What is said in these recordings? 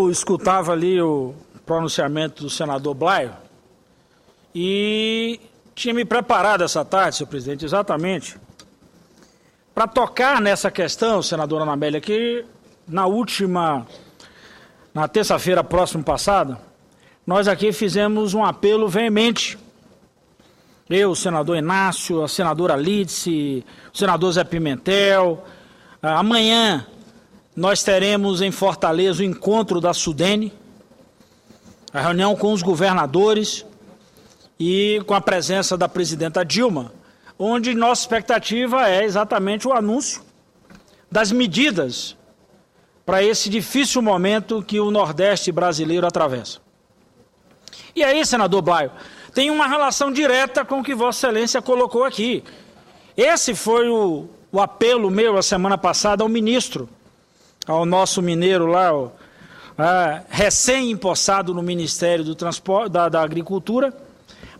Eu escutava ali o pronunciamento do senador Blaio e tinha me preparado essa tarde, senhor presidente, exatamente para tocar nessa questão, senadora Ana Amélia, que na terça-feira próxima passada, nós aqui fizemos um apelo veemente. Eu, o senador Inácio, a senadora Lídice, o senador Zé Pimentel. Amanhã nós teremos em Fortaleza o encontro da Sudene, a reunião com os governadores e com a presença da presidenta Dilma, onde nossa expectativa é exatamente o anúncio das medidas para esse difícil momento que o Nordeste brasileiro atravessa. E aí, senador Blaio, tem uma relação direta com o que Vossa Excelência colocou aqui. Esse foi o apelo meu a semana passada ao ministro, ao nosso mineiro lá, recém-empossado no Ministério do Transporte, da Agricultura,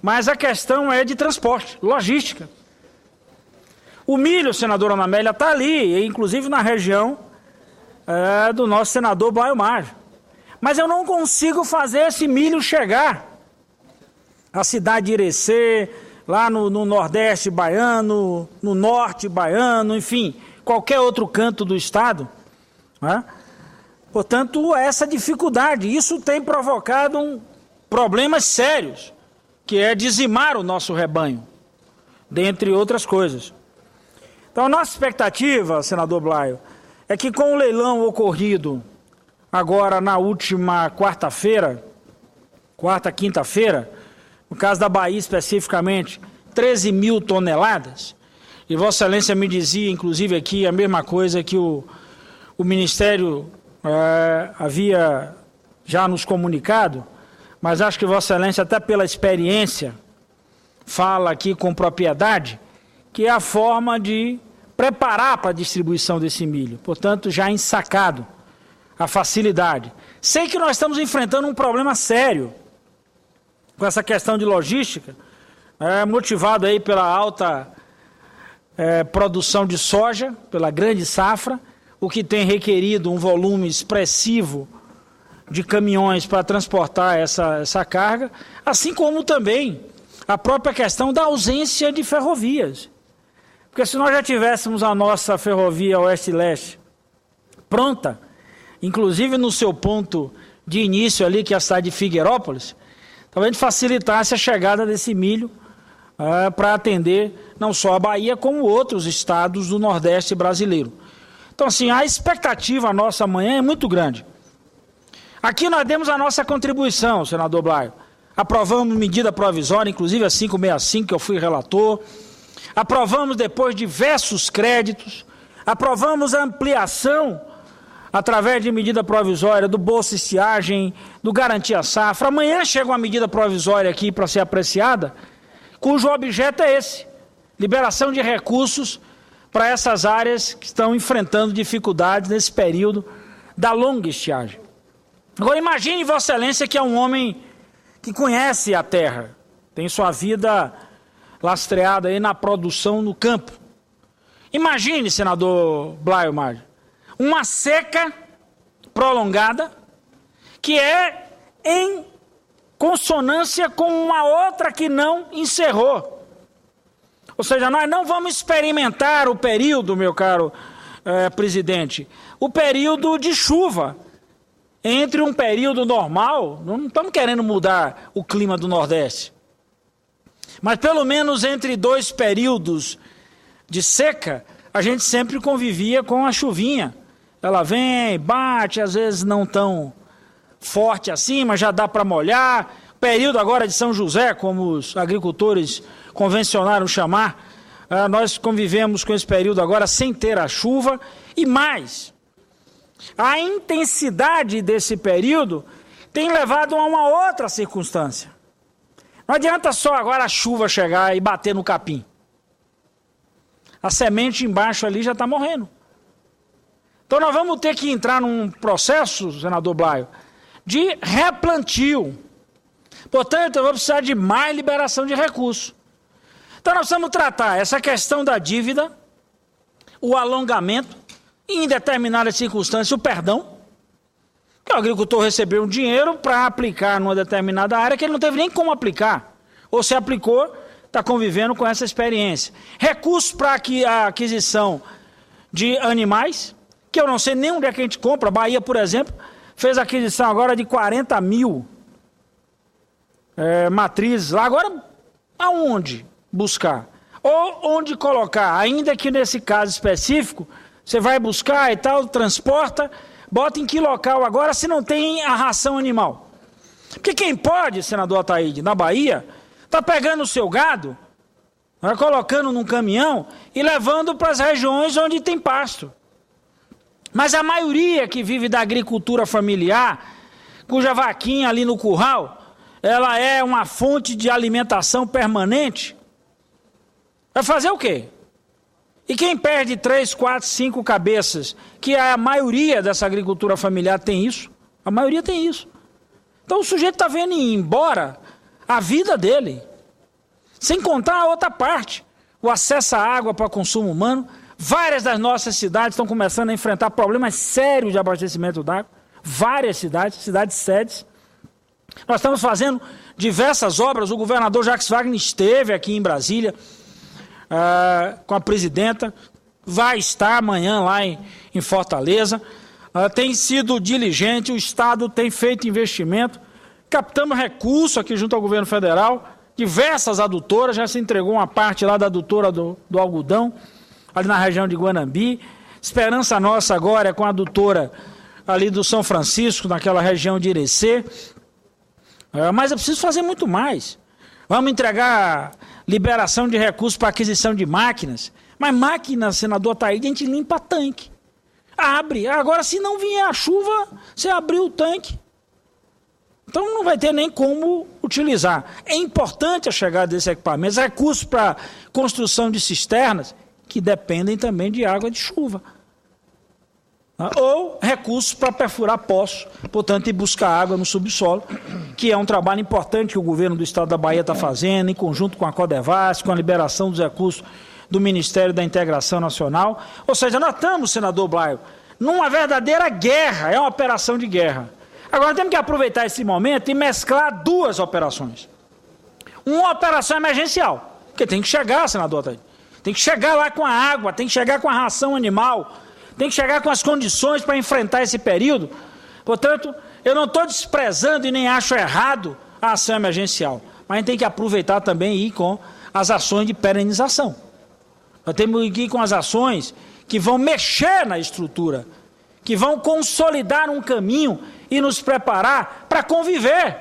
mas a questão é de transporte, logística. O milho, senadora Ana Amélia, está ali, inclusive na região do nosso senador Blaio Maggi. Mas eu não consigo fazer esse milho chegar à cidade de Irecê, lá no Nordeste baiano, no Norte baiano, enfim, qualquer outro canto do estado. Né? Portanto, essa dificuldade, isso tem provocado problemas sérios, que é dizimar o nosso rebanho, dentre outras coisas. Então, a nossa expectativa, senador Blaio, é que com o leilão ocorrido agora na última quinta-feira, no caso da Bahia especificamente, 13 mil toneladas, e Vossa Excelência me dizia, inclusive aqui, a mesma coisa que o Ministério havia já nos comunicado, mas acho que Vossa Excelência, até pela experiência, fala aqui com propriedade, que é a forma de preparar para a distribuição desse milho, portanto, já ensacado, a facilidade. Sei que nós estamos enfrentando um problema sério com essa questão de logística, motivado aí pela alta produção de soja, pela grande safra, o que tem requerido um volume expressivo de caminhões para transportar essa carga, assim como também a própria questão da ausência de ferrovias. Porque se nós já tivéssemos a nossa ferrovia oeste-leste pronta, inclusive no seu ponto de início ali, que é a cidade de Figueirópolis, talvez facilitasse a chegada desse milho para atender não só a Bahia, como outros estados do Nordeste brasileiro. Então, assim, a expectativa nossa amanhã é muito grande. Aqui nós demos a nossa contribuição, senador Blaio. Aprovamos medida provisória, inclusive a 565, que eu fui relator. Aprovamos depois diversos créditos. Aprovamos a ampliação, através de medida provisória, do Bolsa Estiagem, do Garantia Safra. Amanhã chega uma medida provisória aqui para ser apreciada, cujo objeto é esse: liberação de recursos para essas áreas que estão enfrentando dificuldades nesse período da longa estiagem. Agora imagine Vossa Excelência, que é um homem que conhece a terra, tem sua vida lastreada aí na produção no campo. Imagine, senador Blaio Maggi, uma seca prolongada que é em consonância com uma outra que não encerrou. Ou seja, nós não vamos experimentar o período, meu caro presidente, o período de chuva. Entre um período normal, não estamos querendo mudar o clima do Nordeste, mas pelo menos entre dois períodos de seca, a gente sempre convivia com a chuvinha. Ela vem, bate, às vezes não tão forte assim, mas já dá para molhar. Período agora de São José, como os agricultores convencionaram chamar, nós convivemos com esse período agora sem ter a chuva. E mais, a intensidade desse período tem levado a uma outra circunstância. Não adianta só agora a chuva chegar e bater no capim. A semente embaixo ali já está morrendo. Então nós vamos ter que entrar num processo, senador Blaio, de replantio. Portanto, eu vou precisar de mais liberação de recursos. Então nós vamos tratar essa questão da dívida, o alongamento, e em determinadas circunstâncias o perdão, Que o agricultor recebeu um dinheiro para aplicar numa determinada área que ele não teve nem como aplicar. Ou se aplicou, está convivendo com essa experiência. Recursos para a aquisição de animais, que eu não sei nem onde é que a gente compra. A Bahia, por exemplo, fez aquisição agora de 40 mil matrizes lá. Agora, aonde buscar? Ou onde colocar? Ainda que nesse caso específico, você vai buscar e tal, transporta, bota em que local agora se não tem a ração animal? Porque quem pode, senador Ataíde, na Bahia, está pegando o seu gado, colocando num caminhão e levando para as regiões onde tem pasto. Mas a maioria que vive da agricultura familiar, cuja vaquinha ali no curral, ela é uma fonte de alimentação permanente, vai fazer o quê? E quem perde 3, 4, 5 cabeças, que a maioria dessa agricultura familiar tem isso, a maioria tem isso. Então o sujeito está vendo ir embora a vida dele, sem contar a outra parte, o acesso à água para consumo humano. Várias das nossas cidades estão começando a enfrentar problemas sérios de abastecimento d'água, várias cidades sedes. Nós estamos fazendo diversas obras, o governador Jacques Wagner esteve aqui em Brasília, com a presidenta, vai estar amanhã lá em Fortaleza, tem sido diligente, o Estado tem feito investimento, captamos recurso aqui junto ao governo federal, diversas adutoras, já se entregou uma parte lá da adutora do algodão, ali na região de Guanambi. Esperança nossa agora é com a adutora ali do São Francisco, naquela região de Irecê, mas é preciso fazer muito mais. Vamos entregar liberação de recursos para aquisição de máquinas, mas máquina, senador Ataíde, a gente limpa tanque, abre. Agora, se não vier a chuva, você abriu o tanque, então não vai ter nem como utilizar. É importante a chegada desses equipamentos, recursos para construção de cisternas, que dependem também de água de chuva. Ou recursos para perfurar poços, portanto, e buscar água no subsolo, que é um trabalho importante que o governo do estado da Bahia está fazendo, em conjunto com a Codevasf, com a liberação dos recursos do Ministério da Integração Nacional. Ou seja, nós estamos, senador Blaio, numa verdadeira guerra, é uma operação de guerra. Agora temos que aproveitar esse momento e mesclar duas operações. Uma operação emergencial, porque tem que chegar, senador Ataíde, tem que chegar lá com a água, tem que chegar com a ração animal, tem que chegar com as condições para enfrentar esse período. Portanto, eu não estou desprezando e nem acho errado a ação emergencial, mas a gente tem que aproveitar também e ir com as ações de perenização. Nós temos que ir com as ações que vão mexer na estrutura, que vão consolidar um caminho e nos preparar para conviver.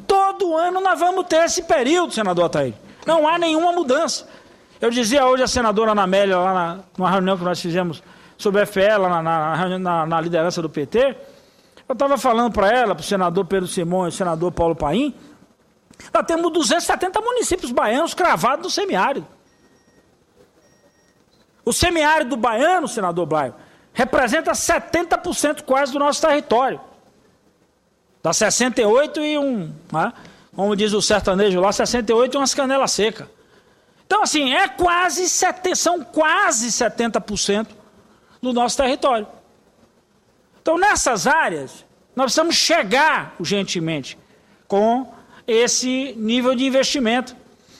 Todo ano nós vamos ter esse período, senador Ataíde. Não há nenhuma mudança. Eu dizia hoje a senadora Ana Amélia, lá numa reunião que nós fizemos sobre a FE, lá na liderança do PT, eu estava falando para ela, para o senador Pedro Simões e o senador Paulo Paim, nós temos 270 municípios baianos cravados no semiárido. O semiárido baiano, senador Blaio, representa 70% quase do nosso território. Dá 68 e como diz o sertanejo lá, 68 e umas canelas secas. Então, assim, são quase 70% do nosso território. Então, nessas áreas, nós precisamos chegar urgentemente com esse nível de investimento.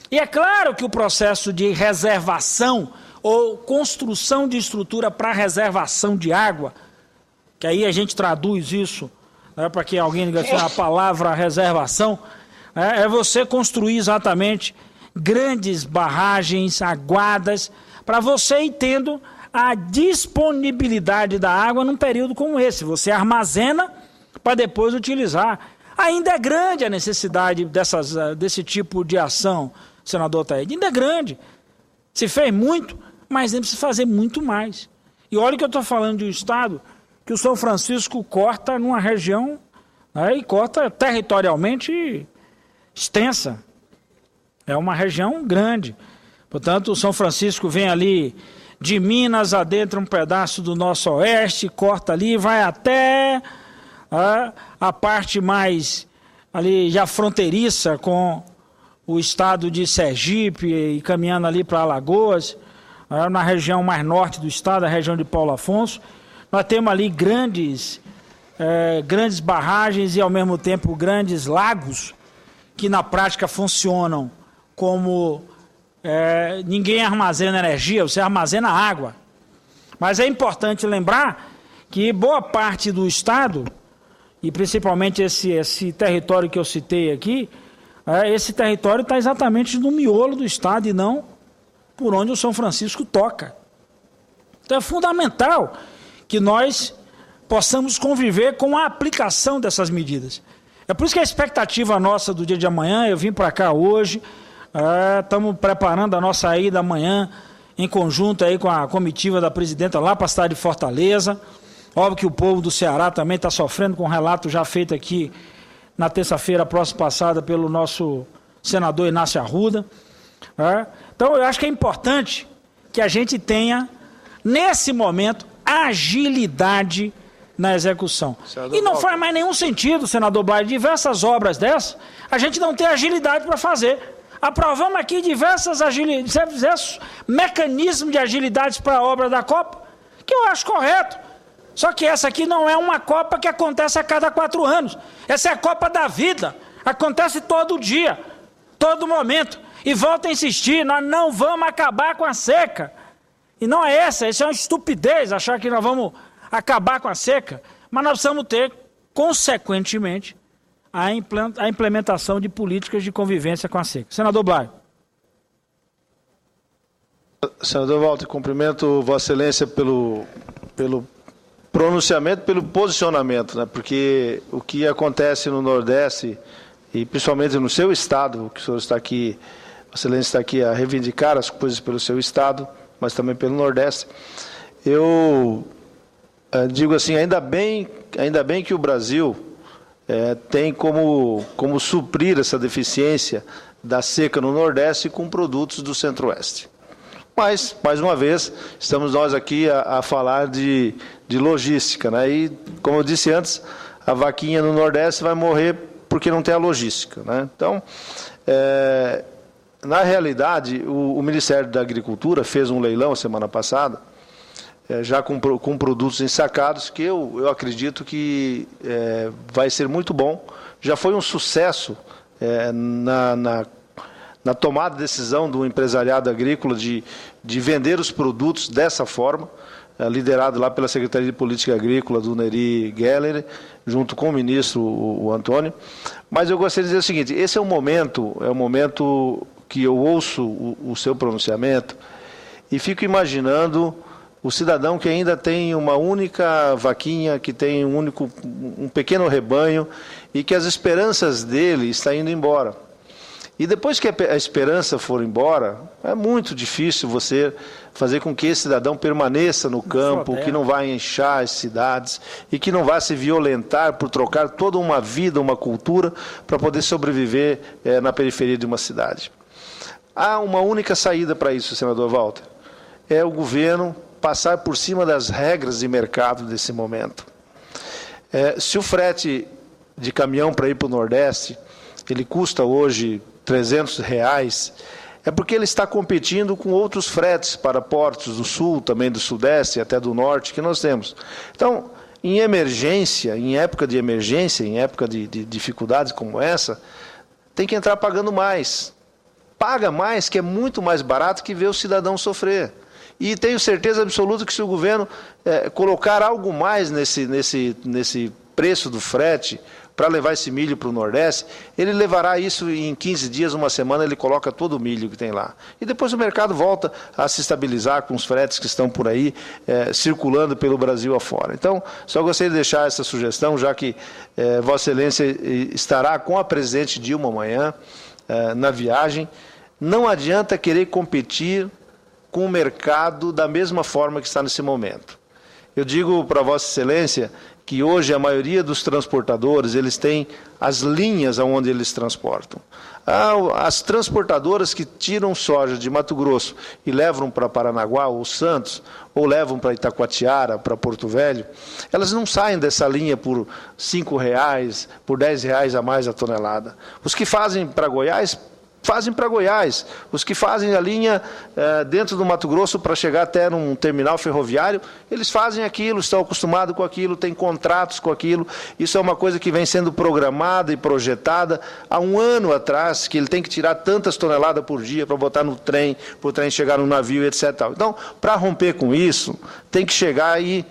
E é claro que o processo de reservação ou construção de estrutura para reservação de água, que aí a gente traduz isso, para que alguém diga assim, a palavra reservação, é você construir exatamente grandes barragens, aguadas, para você ir tendo a disponibilidade da água num período como esse. Você armazena para depois utilizar. Ainda é grande a necessidade desse tipo de ação, senador Ataíde, ainda é grande. Se fez muito, mas ainda precisa fazer muito mais. E olha que eu estou falando de um estado que o São Francisco corta numa região, e corta territorialmente extensa. É uma região grande. Portanto, o São Francisco vem ali de Minas, adentra um pedaço do nosso oeste, corta ali, vai até a parte mais ali já fronteiriça com o estado de Sergipe e caminhando ali para Alagoas, na região mais norte do estado, a região de Paulo Afonso. Nós temos ali grandes grandes barragens e, ao mesmo tempo, grandes lagos, que na prática funcionam como ninguém armazena energia, você armazena água. Mas é importante lembrar que boa parte do Estado, e principalmente esse território que eu citei aqui, esse território está exatamente no miolo do Estado e não por onde o São Francisco toca. Então é fundamental que nós possamos conviver com a aplicação dessas medidas. É por isso que a expectativa nossa do dia de amanhã, eu vim para cá hoje, estamos preparando a nossa ida amanhã, em conjunto aí com a comitiva da presidenta lá para a cidade de Fortaleza. Óbvio que o povo do Ceará também está sofrendo com um relato já feito aqui na terça-feira próxima passada pelo nosso senador Inácio Arruda. Então, eu acho que é importante que a gente tenha, nesse momento, agilidade na execução. E não faz mais nenhum sentido, senador Blay, diversas obras dessas, a gente não ter agilidade para fazer. Aprovamos aqui diversos mecanismos de agilidade para a obra da Copa, que eu acho correto. Só que essa aqui não é uma Copa que acontece a cada 4 anos. Essa é a Copa da vida. Acontece todo dia, todo momento. E volto a insistir, nós não vamos acabar com a seca. E não é essa, isso é uma estupidez achar que nós vamos acabar com a seca. Mas nós precisamos ter, consequentemente, a implementação de políticas de convivência com a seca. Senador Blay. Senador Walter, cumprimento Vossa Excelência pelo pronunciamento, pelo posicionamento, né? Porque o que acontece no Nordeste, e principalmente no seu Estado, que o senhor está aqui, Vossa Excelência está aqui a reivindicar as coisas pelo seu Estado, mas também pelo Nordeste, eu digo assim, ainda bem que o Brasil tem como suprir essa deficiência da seca no Nordeste com produtos do Centro-Oeste. Mas, mais uma vez, estamos nós aqui a falar de logística, né? E, como eu disse antes, a vaquinha no Nordeste vai morrer porque não tem a logística, né? Então, na realidade, o Ministério da Agricultura fez um leilão semana passada, já com produtos ensacados, que eu acredito que vai ser muito bom. Já foi um sucesso na tomada de decisão do empresariado agrícola de vender os produtos dessa forma, liderado lá pela Secretaria de Política Agrícola do Nery Geller, junto com o ministro, o Antônio. Mas eu gostaria de dizer o seguinte, esse é um momento que eu ouço o seu pronunciamento e fico imaginando o cidadão que ainda tem uma única vaquinha, que tem um pequeno rebanho e que as esperanças dele estão indo embora. E depois que a esperança for embora, é muito difícil você fazer com que esse cidadão permaneça no campo, que não vai inchar as cidades e que não vai se violentar por trocar toda uma vida, uma cultura, para poder sobreviver na periferia de uma cidade. Há uma única saída para isso, senador Walter, é o governo passar por cima das regras de mercado desse momento. Se o frete de caminhão para ir para o Nordeste, ele custa hoje R$300, é porque ele está competindo com outros fretes para portos do Sul, também do Sudeste e até do Norte que nós temos. Então, em emergência, em época de emergência, em época de dificuldades como essa, tem que entrar pagando mais. Paga mais, que é muito mais barato que ver o cidadão sofrer. E tenho certeza absoluta que se o governo colocar algo mais nesse preço do frete, para levar esse milho para o Nordeste, ele levará isso em 15 dias, uma semana, ele coloca todo o milho que tem lá. E depois o mercado volta a se estabilizar com os fretes que estão por aí, circulando pelo Brasil afora. Então, só gostaria de deixar essa sugestão, já que Vossa Excelência estará com a presidente Dilma amanhã, na viagem. Não adianta querer competir com o mercado da mesma forma que está nesse momento. Eu digo para Vossa Excelência que hoje a maioria dos transportadores, eles têm as linhas aonde eles transportam. As transportadoras que tiram soja de Mato Grosso e levam para Paranaguá ou Santos, ou levam para Itacoatiara, para Porto Velho, elas não saem dessa linha por R$5, por R$10 a mais a tonelada. Os que fazem para Goiás fazem para Goiás, os que fazem a linha dentro do Mato Grosso para chegar até num terminal ferroviário, eles fazem aquilo, estão acostumados com aquilo, têm contratos com aquilo. Isso é uma coisa que vem sendo programada e projetada há um ano atrás, que ele tem que tirar tantas toneladas por dia para botar no trem, para o trem chegar no navio, etc. Então, para romper com isso, tem que chegar e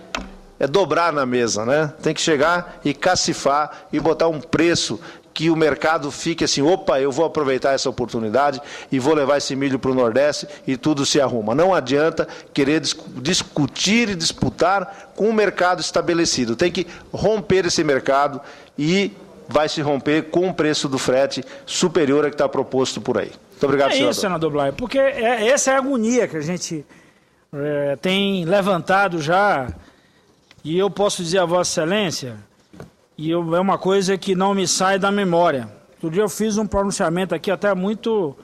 dobrar na mesa, né? Tem que chegar e cacifar e botar um preço que o mercado fique assim, opa, eu vou aproveitar essa oportunidade e vou levar esse milho para o Nordeste e tudo se arruma. Não adianta querer discutir e disputar com o mercado estabelecido. Tem que romper esse mercado e vai se romper com o preço do frete superior ao que está proposto por aí. Muito obrigado, senador. É isso, senador Blay, porque essa é a agonia que a gente tem levantado já, e eu posso dizer a Vossa Excelência, e é uma coisa que não me sai da memória. Outro dia eu fiz um pronunciamento aqui até muito,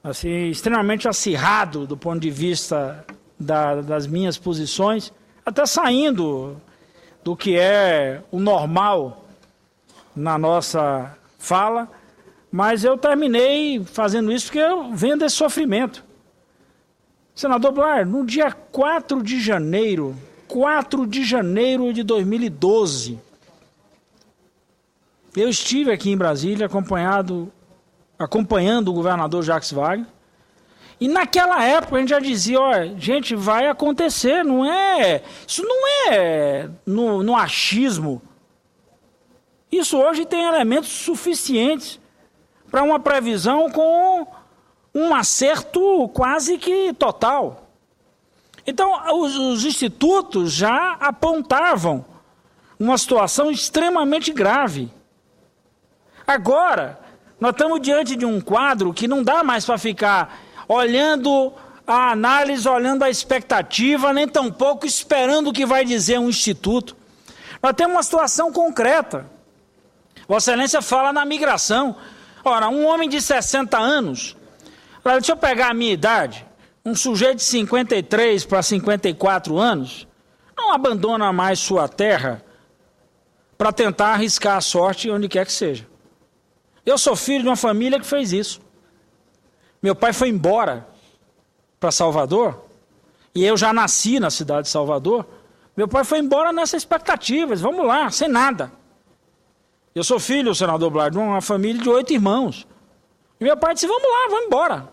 assim, extremamente acirrado do ponto de vista das minhas posições, até saindo do que é o normal na nossa fala, mas eu terminei fazendo isso porque eu venho desse sofrimento. Senador Blay, no dia 4 de janeiro de 2012, eu estive aqui em Brasília acompanhando o governador Jacques Wagner, e naquela época a gente já dizia, olha, gente, vai acontecer, isso não é no achismo. Isso hoje tem elementos suficientes para uma previsão com um acerto quase que total. Então, os institutos já apontavam uma situação extremamente grave. Agora, nós estamos diante de um quadro que não dá mais para ficar olhando a análise, olhando a expectativa, nem tampouco esperando o que vai dizer um instituto. Nós temos uma situação concreta. Vossa Excelência fala na migração. Ora, um homem de 60 anos, deixa eu pegar a minha idade, um sujeito de 53 para 54 anos, não abandona mais sua terra para tentar arriscar a sorte onde quer que seja. Eu sou filho de uma família que fez isso. Meu pai foi embora para Salvador, e eu já nasci na cidade de Salvador. Meu pai foi embora nessa expectativa, vamos lá, sem nada. Eu sou filho, senador Blay, de uma família de 8 irmãos. E meu pai disse, vamos lá, vamos embora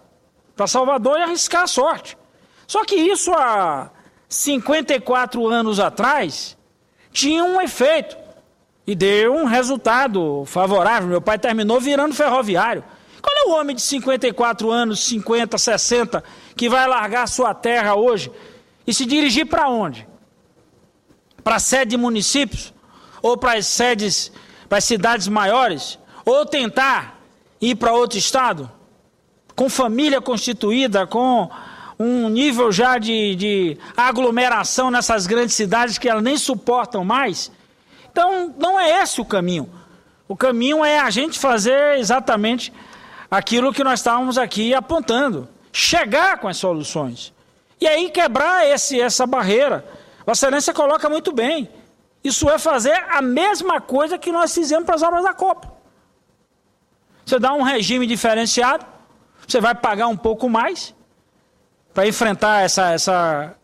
para Salvador e arriscar a sorte. Só que isso há 54 anos atrás tinha um efeito e deu um resultado favorável. Meu pai terminou virando ferroviário. Qual é o homem de 54 anos, 50, 60, que vai largar sua terra hoje e se dirigir para onde? Para a sede de municípios? Ou para as sedes, para as cidades maiores? Ou tentar ir para outro estado? Com família constituída, com um nível já de aglomeração nessas grandes cidades que elas nem suportam mais? Então, não é esse o caminho. O caminho é a gente fazer exatamente aquilo que nós estávamos aqui apontando. Chegar com as soluções. E aí quebrar essa barreira. Vossa Excelência coloca muito bem. Isso é fazer a mesma coisa que nós fizemos para as obras da Copa. Você dá um regime diferenciado, você vai pagar um pouco mais para enfrentar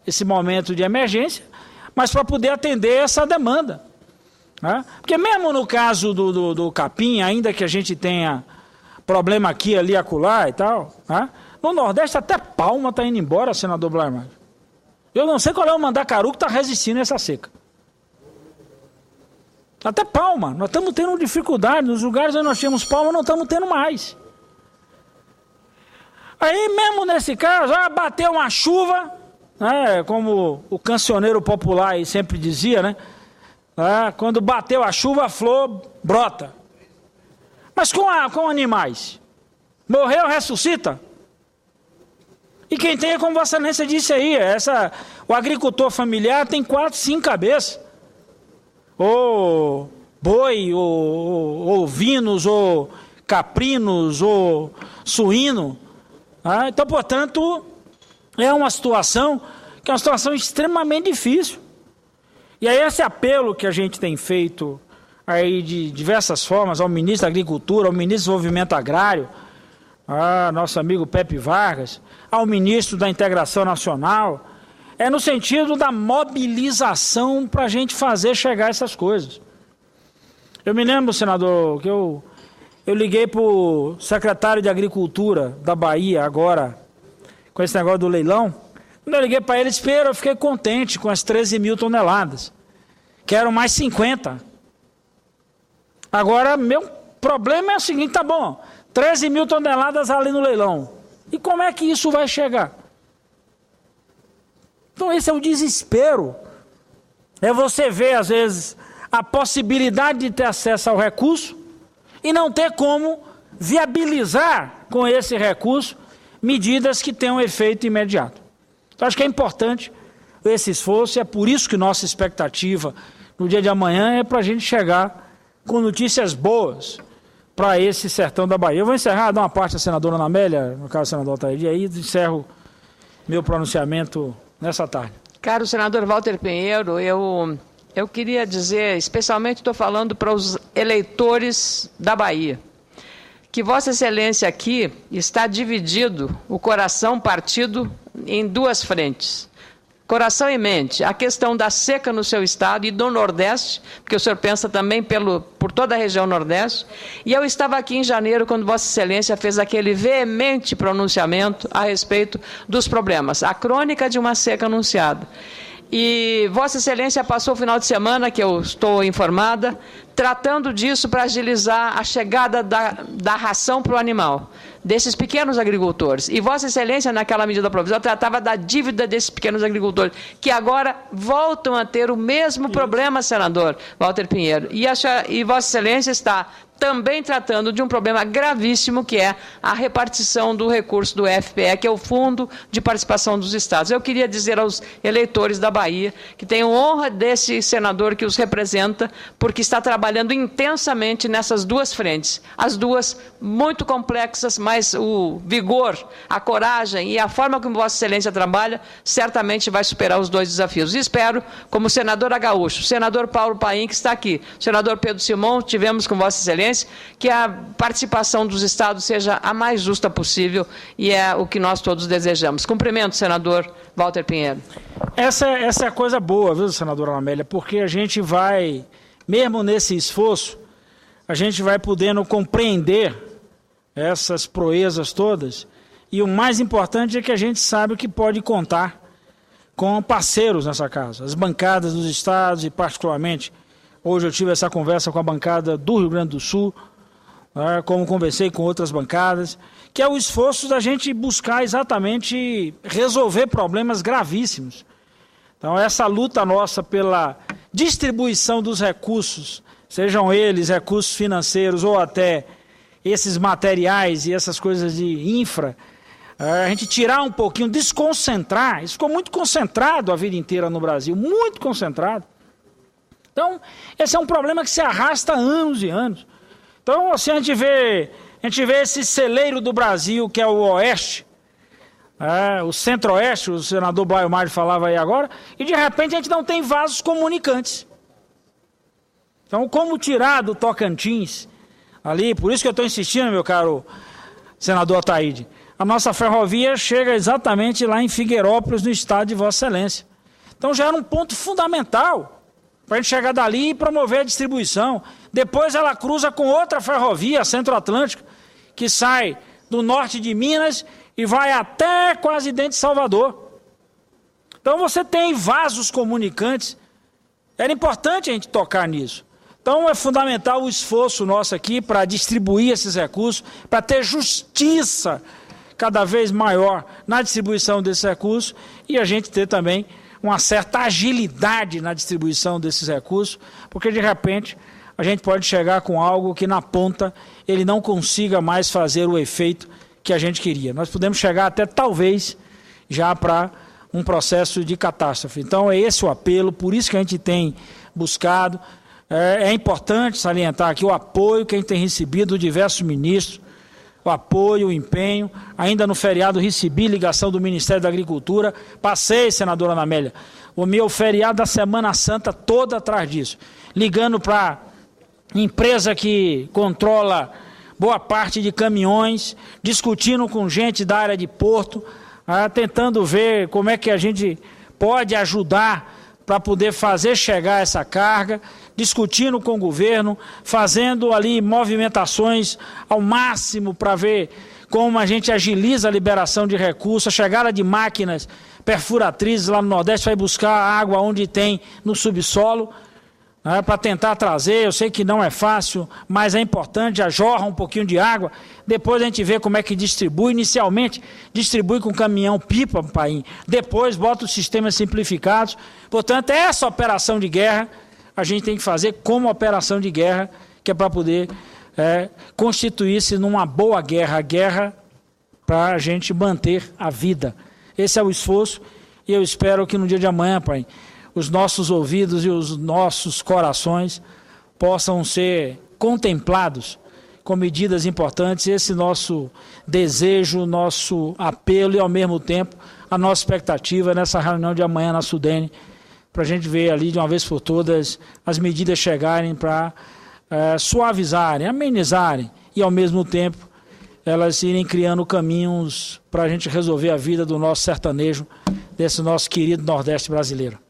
esse momento de emergência, mas para poder atender essa demanda. Né? Porque mesmo no caso do capim, ainda que a gente tenha problema aqui, ali, acolá e tal, né? No Nordeste até Palma está indo embora, senador Blay. Eu não sei qual é o mandacaru que está resistindo a essa seca. Até Palma, nós estamos tendo dificuldade, nos lugares onde nós tínhamos palma, não estamos tendo mais. Aí mesmo nesse caso, bateu uma chuva, né, como o cancioneiro popular aí sempre dizia, né? Quando bateu a chuva, a flor brota. Mas com animais, morreu, ressuscita. E quem tem, como Vossa Excelência disse aí, o agricultor familiar tem 4, 5 cabeças. Ou boi, ou ovinos, ou caprinos, ou suíno. Então, portanto, é uma situação que é uma situação extremamente difícil. E aí esse apelo que a gente tem feito aí de diversas formas ao ministro da Agricultura, ao ministro do Desenvolvimento Agrário, a nosso amigo Pepe Vargas, ao ministro da Integração Nacional, é no sentido da mobilização para a gente fazer chegar essas coisas. Eu me lembro, senador, que eu liguei para o secretário de Agricultura da Bahia agora, com esse negócio do leilão. Quando eu liguei para ele, eu fiquei contente com as 13 mil toneladas. Quero mais 50. Agora, meu problema é o seguinte, tá bom, 13 mil toneladas ali no leilão. E como é que isso vai chegar? Então esse é o desespero. É você ver, às vezes, a possibilidade de ter acesso ao recurso e não ter como viabilizar com esse recurso medidas que tenham efeito imediato. Então acho que é importante esse esforço e é por isso que nossa expectativa no dia de amanhã é para a gente chegar com notícias boas para esse sertão da Bahia. Eu vou encerrar, dar uma parte à senadora Ana Amélia, no caso do senador Taide, e aí encerro meu pronunciamento nessa tarde. Caro senador Walter Pinheiro, eu queria dizer, especialmente estou falando para os eleitores da Bahia, que Vossa Excelência aqui está dividido, o coração partido em duas frentes. Coração e mente, a questão da seca no seu estado e do Nordeste, porque o senhor pensa também por toda a região Nordeste, e eu estava aqui em janeiro quando Vossa Excelência fez aquele veemente pronunciamento a respeito dos problemas, a crônica de uma seca anunciada. E Vossa Excelência passou o final de semana, que eu estou informada, tratando disso para agilizar a chegada da ração para o animal, desses pequenos agricultores. E Vossa Excelência, naquela medida provisória, tratava da dívida desses pequenos agricultores, que agora voltam a ter o mesmo problema, senador Walter Pinheiro. E Vossa Excelência está também tratando de um problema gravíssimo, que é a repartição do recurso do FPE, que é o Fundo de Participação dos Estados. Eu queria dizer aos eleitores da Bahia que tenho honra desse senador que os representa, porque está trabalhando intensamente nessas duas frentes, as duas muito complexas, mas o vigor, a coragem e a forma como Vossa Excelência trabalha certamente vai superar os dois desafios. E espero, como senador Agaúcho, senador Paulo Paim, que está aqui, senador Pedro Simão, tivemos com Vossa Excelência, que a participação dos estados seja a mais justa possível e é o que nós todos desejamos. Cumprimento, senador Walter Pinheiro. Essa é a coisa boa, viu, senadora Amélia, porque a gente vai, mesmo nesse esforço, a gente vai podendo compreender essas proezas todas e o mais importante é que a gente sabe que pode contar com parceiros nessa casa, as bancadas dos estados e particularmente hoje eu tive essa conversa com a bancada do Rio Grande do Sul, como conversei com outras bancadas, que é o esforço da gente buscar exatamente resolver problemas gravíssimos. Então, essa luta nossa pela distribuição dos recursos, sejam eles recursos financeiros ou até esses materiais e essas coisas de infra, a gente tirar um pouquinho, desconcentrar, isso ficou muito concentrado a vida inteira no Brasil, muito concentrado. Então, esse é um problema que se arrasta há anos e anos. Então, assim, a gente vê esse celeiro do Brasil, que é o Oeste, o Centro-Oeste, o senador Blaio Mário falava aí agora, e de repente a gente não tem vasos comunicantes. Então, como tirar do Tocantins, ali, por isso que eu estou insistindo, meu caro senador Taide, a nossa ferrovia chega exatamente lá em Figueirópolis, no estado de Vossa Excelência. Então, já era um ponto fundamental para a gente chegar dali e promover a distribuição. Depois ela cruza com outra ferrovia, a Centro-Atlântica, que sai do norte de Minas e vai até quase dentro de Salvador. Então você tem vasos comunicantes. Era importante a gente tocar nisso. Então é fundamental o esforço nosso aqui para distribuir esses recursos, para ter justiça cada vez maior na distribuição desses recursos e a gente ter também uma certa agilidade na distribuição desses recursos, porque de repente a gente pode chegar com algo que na ponta ele não consiga mais fazer o efeito que a gente queria. Nós podemos chegar até talvez já para um processo de catástrofe. Então é esse o apelo, por isso que a gente tem buscado. É importante salientar aqui o apoio que a gente tem recebido de diversos ministros, o apoio, o empenho. Ainda no feriado recebi ligação do Ministério da Agricultura, passei, senadora Ana Amélia, o meu feriado da Semana Santa toda atrás disso, ligando para empresa que controla boa parte de caminhões, discutindo com gente da área de porto, tentando ver como é que a gente pode ajudar para poder fazer chegar essa carga, discutindo com o governo, fazendo ali movimentações ao máximo para ver como a gente agiliza a liberação de recursos, a chegada de máquinas perfuratrizes lá no Nordeste, vai buscar água onde tem no subsolo, para tentar trazer. Eu sei que não é fácil, mas é importante, já jorra um pouquinho de água, depois a gente vê como é que distribui. Inicialmente distribui com caminhão-pipa, pai, depois bota os sistemas simplificados. Portanto, essa operação de guerra a gente tem que fazer como operação de guerra, que é para poder constituir-se numa boa guerra, a guerra para a gente manter a vida. Esse é o esforço, e eu espero que no dia de amanhã, pai, os nossos ouvidos e os nossos corações possam ser contemplados com medidas importantes. Esse nosso desejo, nosso apelo e, ao mesmo tempo, a nossa expectativa nessa reunião de amanhã na Sudene, para a gente ver ali de uma vez por todas as medidas chegarem para suavizarem, amenizarem e, ao mesmo tempo, elas irem criando caminhos para a gente resolver a vida do nosso sertanejo, desse nosso querido Nordeste brasileiro.